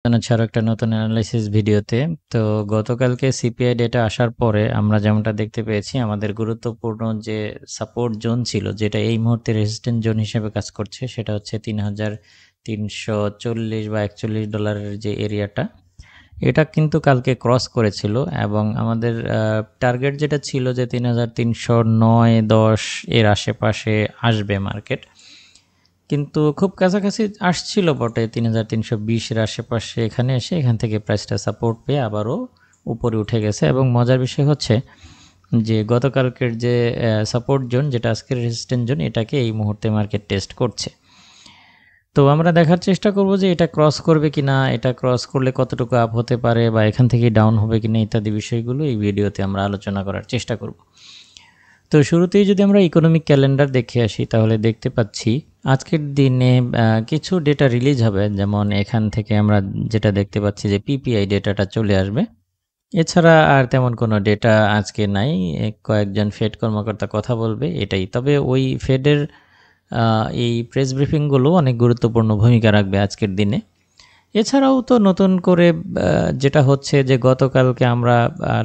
জানাচ্ছি আরো একটা নতুন অ্যানালাইসিস ভিডিওতে। তো গতকালকে সিপিআই ডেটা আসার পরে আমরা যেমনটা দেখতে পেয়েছি আমাদের গুরুত্বপূর্ণ যে সাপোর্ট জোন ছিল যেটা এই মুহূর্তে রেজিস্ট্যান্ট জোন হিসেবে কাজ করছে সেটা হচ্ছে ৩,৩৪০ বা $৪১ যে এরিয়াটা, এটা কিন্তু কালকে ক্রস করেছিল এবং আমাদের টার্গেট যেটা ছিল যে ৩,৩০৯-১০ এর আশেপাশে আসবে মার্কেট, কিন্তু খুব কাছাকাছি আসছিল বটে ৩,৩২০-এর আশেপাশে। এখানে এসে এখান থেকে প্রাইসটা সাপোর্ট পেয়ে আবারও উপরে উঠে গেছে এবং মজার বিষয় হচ্ছে যে গতকালকের যে সাপোর্ট জোন যেটা আজকের রেজিস্ট্যান্ট জোন, এটাকে এই মুহূর্তে মার্কেট টেস্ট করছে। তো আমরা দেখার চেষ্টা করব যে এটা ক্রস করবে কিনা, এটা ক্রস করলে কতটুকু আপ হতে পারে বা এখান থেকে ডাউন হবে কিনা ইত্যাদি বিষয়গুলো এই ভিডিওতে আমরা আলোচনা করার চেষ্টা করব। তো শুরুতেই যদি আমরা ইকোনমিক ক্যালেন্ডার দেখে আসি তাহলে দেখতে পাচ্ছি আজকের দিনে কিছু ডেটা রিলিজ হবে, যেমন এখান থেকে আমরা যেটা দেখতে পাচ্ছি যে পিপিআই ডেটাটা চলে আসবে। এছাড়া আর তেমন কোনো ডেটা আজকে নাই, কয়েকজন ফেড কর্মকর্তা কথা বলবে এটাই। তবে ওই ফেডের এই প্রেস ব্রিফিংগুলো অনেক গুরুত্বপূর্ণ ভূমিকা রাখবে আজকের দিনে। এছাড়াও তো নতুন করে যেটা হচ্ছে যে গতকালকে আমরা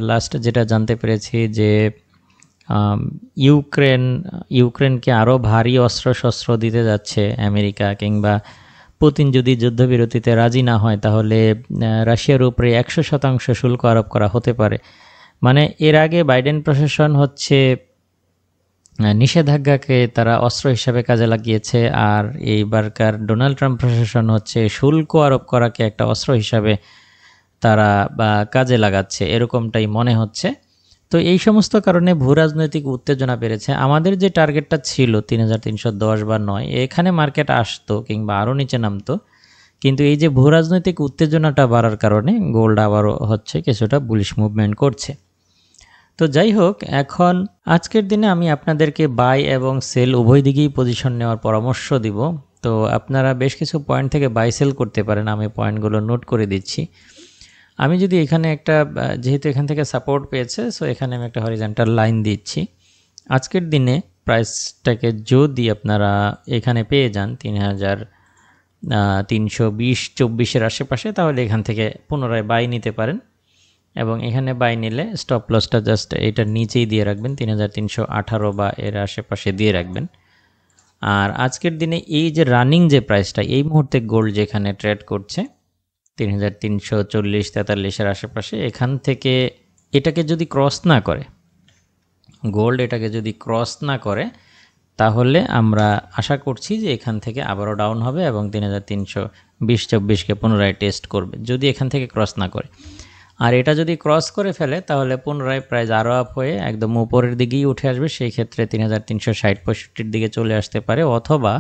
লাস্ট যেটা জানতে পেরেছি যে ইউক্রেনকে আরও ভারী অস্ত্রশস্ত্র দিতে যাচ্ছে আমেরিকা, কিংবা পুতিন যদি যুদ্ধবিরতিতে রাজি না হয় তাহলে রাশিয়ার উপরে 100% শুল্ক আরোপ করা হতে পারে। মানে এর আগে বাইডেন প্রশাসন হচ্ছে নিষেধাজ্ঞাকে তারা অস্ত্র হিসাবে কাজে লাগিয়েছে, আর এইবারকার ডোনাল্ড ট্রাম্প প্রশাসন হচ্ছে শুল্ক আরোপ করাকে একটা অস্ত্র হিসাবে তারা কাজে লাগাচ্ছে, এরকমটাই মনে হচ্ছে। তো এই সমস্ত কারণে ভূরাজনৈতিক উত্তেজনা বেড়েছে। আমাদের যে টার্গেটটা ছিল ৩,৩১০ বা ৯, এখানে মার্কেট আসতো কিংবা আরও নিচে নামতো, কিন্তু এই যে ভূরাজনৈতিক উত্তেজনাটা বাড়ার কারণে গোল্ড আবারও হচ্ছে কিছুটা বুলিশ মুভমেন্ট করছে। তো যাই হোক, এখন আজকের দিনে আমি আপনাদেরকে বাই এবং সেল উভয় দিকেই পজিশন নেওয়ার পরামর্শ দিব। তো আপনারা বেশ কিছু পয়েন্ট থেকে বাই সেল করতে পারেন, আমি পয়েন্টগুলো নোট করে দিচ্ছি। আমি যদি এখানে একটা, যেহেতু এখান থেকে সাপোর্ট পেয়েছে, সো এখানে আমি একটা হরিজন্টাল লাইন দিচ্ছি। আজকের দিনে প্রাইসটাকে যদি আপনারা এখানে পেয়ে যান ৩,৩20-৩৪-এর আশেপাশে, তাহলে এখান থেকে পুনরায় বাই নিতে পারেন এবং এখানে বাই নিলে স্টপ লসটা জাস্ট এটার নিচেই দিয়ে রাখবেন, ৩,৩১৮ বা এর আশেপাশে দিয়ে রাখবেন। আর আজকের দিনে এই যে রানিং যে প্রাইসটা এই মুহূর্তে গোল্ড যেখানে ট্রেড করছে ৩,৩40-৪৩-এর আশেপাশে, এখান থেকে এটাকে যদি ক্রস না করে, গোল্ড এটাকে যদি ক্রস না করে, তাহলে আমরা আশা করছি যে এখান থেকে আবারও ডাউন হবে এবং ৩,৩20-২৪কে পুনরায় টেস্ট করবে যদি এখান থেকে ক্রস না করে। আর এটা যদি ক্রস করে ফেলে তাহলে পুনরায় প্রাইস আরও আপ হয়ে একদম উপরের দিকেই উঠে আসবে, সেই ক্ষেত্রে ৩,৩৬০-৬৫-র দিকে চলে আসতে পারে। অথবা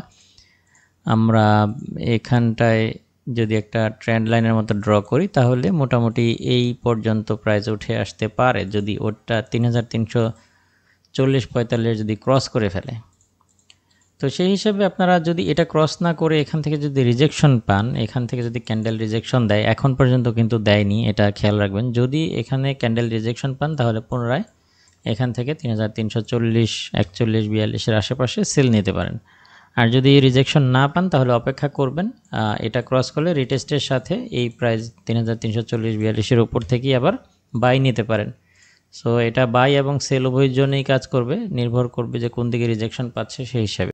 আমরা এখানটায় যদি একটা ট্রেন্ড লাইনের মতো ড্র করি তাহলে মোটামুটি এই পর্যন্ত প্রাইস উঠে আসতে পারে যদি ওটা ৩,৩40-৪৫ যদি ক্রস করে ফেলে। তো সেই হিসাবে আপনারা যদি এটা ক্রস না করে এখান থেকে যদি রিজেকশন পান, এখান থেকে যদি ক্যান্ডেল রিজেকশন দেয়, এখন পর্যন্ত কিন্তু দেয়নি, এটা খেয়াল রাখবেন। যদি এখানে ক্যান্ডেল রিজেকশন পান তাহলে পুনরায় এখান থেকে ৩,৩40-৪১-৪২-৪২-এর আশেপাশে সেল নিতে পারেন। আর যদি রিজেকশন না পান তাহলে অপেক্ষা করবেন, এটা ক্রস করলে রিটেস্টের সাথে এই প্রাইস ৩,৩40-৪২-৪২-এর উপর থেকেই আবার বাই নিতে পারেন। সো এটা বাই এবং সেল উভয়ের জন্যই কাজ করবে, নির্ভর করবে যে কোন দিকে রিজেকশন পাচ্ছে সেই হিসাবে।